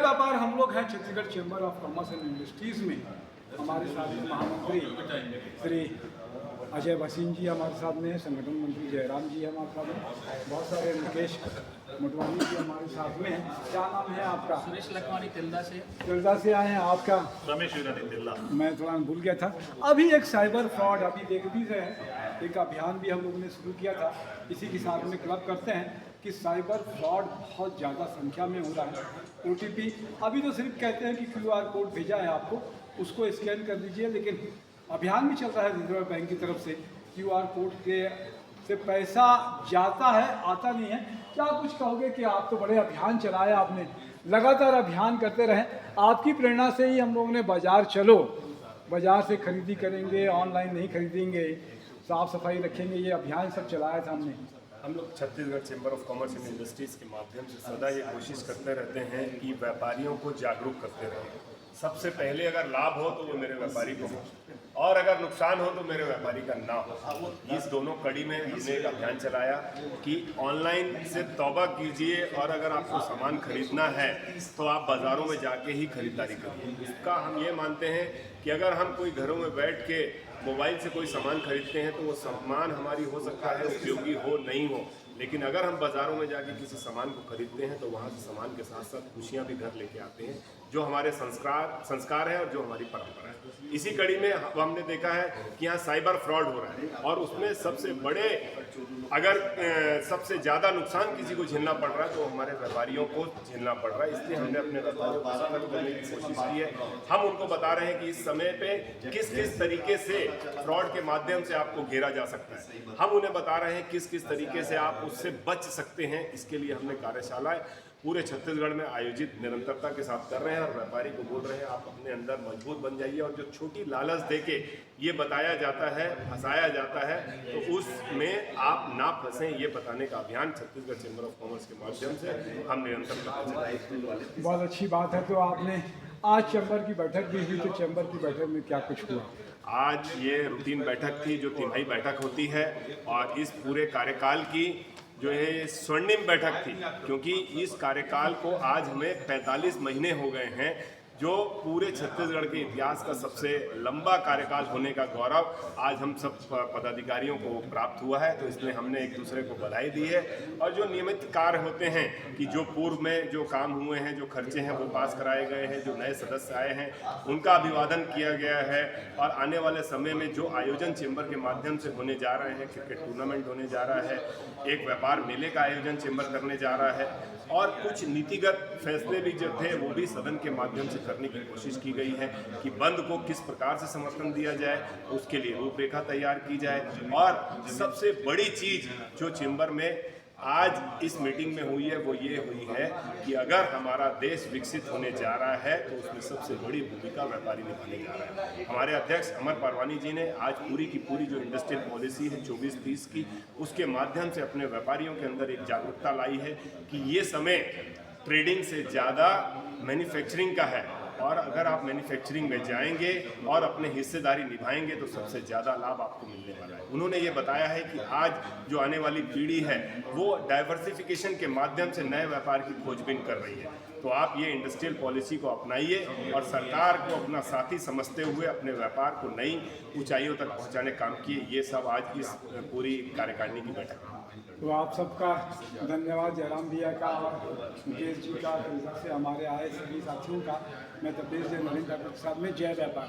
व्यापार हम लोग हैं Chhattisgarh chamber of commerce and industries में। हमारे साथ में महामंत्री श्री अजय भसीन जी हमारे साथ में हैं, संगठन मंत्री जयराम जी हमारे साथ में, बहुत सारे मुकेश मोटवानी जी हमारे साथ में हैं। क्या नाम है आपका? सुरेश लखवानी तिल्दा से आए हैं। आपका? रमेश तिल्दा। मैं थोड़ा भूल गया था। अभी एक साइबर फ्रॉड अभी देख भी रहे हैं, एक अभियान भी हम लोगों ने शुरू किया था, इसी के साथ में क्लब करते हैं कि साइबर फ्रॉड बहुत ज़्यादा संख्या में हो रहा है। OTP अभी तो सिर्फ कहते हैं कि QR कोड भेजा है आपको, उसको स्कैन कर दीजिए, लेकिन अभियान भी चल रहा है रिजर्व बैंक की तरफ से, QR कोड के से पैसा जाता है, आता नहीं है। क्या कुछ कहोगे कि आप तो बड़े अभियान चलाए आपने, लगातार अभियान करते रहें, आपकी प्रेरणा से ही हम लोगों ने बाज़ार चलो, बाज़ार से खरीदी करेंगे, ऑनलाइन नहीं खरीदेंगे, साफ़ सफाई रखेंगे, ये अभियान सब चलाया था हमने। हम लोग Chhattisgarh chamber of commerce and industries के माध्यम से सदा ये कोशिश करते रहते हैं कि व्यापारियों को जागरूक करते रहें। सबसे पहले अगर लाभ हो तो वो मेरे व्यापारी को हो, और अगर नुकसान हो तो मेरे व्यापारी का ना हो। इस दोनों कड़ी में हमने एक अभियान चलाया कि ऑनलाइन से तौबा कीजिए, और अगर आपको सामान खरीदना है तो आप बाज़ारों में जाके ही खरीदारी करिए। इसका हम ये मानते हैं कि अगर हम कोई घरों में बैठ के मोबाइल से कोई सामान खरीदते हैं तो वो सामान हमारी हो सकता है उपयोगी हो नहीं हो, लेकिन अगर हम बाज़ारों में जाके किसी सामान को खरीदते हैं तो वहाँ से सामान के साथ साथ खुशियाँ भी घर लेके आते हैं, जो हमारे संस्कार है और जो हमारी परंपरा है। इसी कड़ी में हमने देखा है कि यहाँ साइबर फ्रॉड हो रहा है, और उसमें सबसे बड़े अगर सबसे ज़्यादा नुकसान किसी को झेलना पड़ रहा है तो हमारे व्यापारियों को झेलना पड़ रहा है। इसलिए हमने अपने व्यापारियों को सतर्क करने की कोशिश की है। हम उनको बता रहे हैं कि इस समय पे किस किस तरीके से फ्रॉड के माध्यम से आपको घेरा जा सकता है। हम उन्हें बता रहे हैं किस किस तरीके से आप उससे बच सकते हैं। इसके लिए हमने कार्यशालाएं पूरे छत्तीसगढ़ में आयोजित निरंतरता के साथ कर रहे हैं, और व्यापारी को बोल रहे हैं आप अपने अंदर मजबूत बन जाइए, और जो छोटी लालच देके ये बताया जाता है, फंसाया जाता है, तो उसमें आप ना फंसें, ये बताने का अभियान छत्तीसगढ़ चैम्बर ऑफ कॉमर्स के माध्यम से हम निरंतर करते चलाएं। बहुत अच्छी बात है। तो आपने आज चैम्बर की बैठक भी हुई, तो चैम्बर की बैठक में क्या कुछ हुआ? आज ये रूटीन बैठक थी जो तिमाही बैठक होती है, और इस पूरे कार्यकाल की जो है स्वर्णिम बैठक थी, क्योंकि इस कार्यकाल को आज हमें 45 महीने हो गए हैं, जो पूरे छत्तीसगढ़ के इतिहास का सबसे लंबा कार्यकाल होने का गौरव आज हम सब पदाधिकारियों को प्राप्त हुआ है। तो इसमें हमने एक दूसरे को बधाई दी है, और जो नियमित कार्य होते हैं कि जो पूर्व में जो काम हुए हैं, जो खर्चे हैं वो पास कराए गए हैं, जो नए सदस्य आए हैं उनका अभिवादन किया गया है, और आने वाले समय में जो आयोजन चैम्बर के माध्यम से होने जा रहे हैं, क्रिकेट टूर्नामेंट होने जा रहा है, एक व्यापार मेले का आयोजन चैम्बर करने जा रहा है, और कुछ नीतिगत फैसले भी जो थे वो भी सदन के माध्यम से करने की कोशिश की गई है कि बंद को किस प्रकार से समर्थन दिया जाए, उसके लिए रूपरेखा तैयार की जाए। और सबसे बड़ी चीज जो चैम्बर में आज इस मीटिंग में हुई है वो ये हुई है कि अगर हमारा देश विकसित होने जा रहा है तो उसमें सबसे बड़ी भूमिका व्यापारी निभाने जा रहा है। हमारे अध्यक्ष अमर पारवानी जी ने आज पूरी की पूरी जो इंडस्ट्रियल पॉलिसी है 24-30 की, उसके माध्यम से अपने व्यापारियों के अंदर एक जागरूकता लाई है कि ये समय ट्रेडिंग से ज़्यादा मैन्युफैक्चरिंग का है, और अगर आप मैन्युफैक्चरिंग में जाएंगे और अपने हिस्सेदारी निभाएंगे तो सबसे ज़्यादा लाभ आपको मिलने वाला है। उन्होंने ये बताया है कि आज जो आने वाली पीढ़ी है वो डाइवर्सिफिकेशन के माध्यम से नए व्यापार की खोजबीन कर रही है। तो आप ये इंडस्ट्रियल पॉलिसी को अपनाइए, और सरकार को अपना साथी समझते हुए अपने व्यापार को नई ऊंचाइयों तक पहुंचाने काम किए। ये सब आज इस पूरी कार्यकारिणी की बैठक है। तो आप सबका धन्यवाद, जयराम भैया का और मुकेश जी का, इधर से हमारे आए सभी साथियों का। मैं तपेश जय नरेंद्र के साथ में जय व्यापार।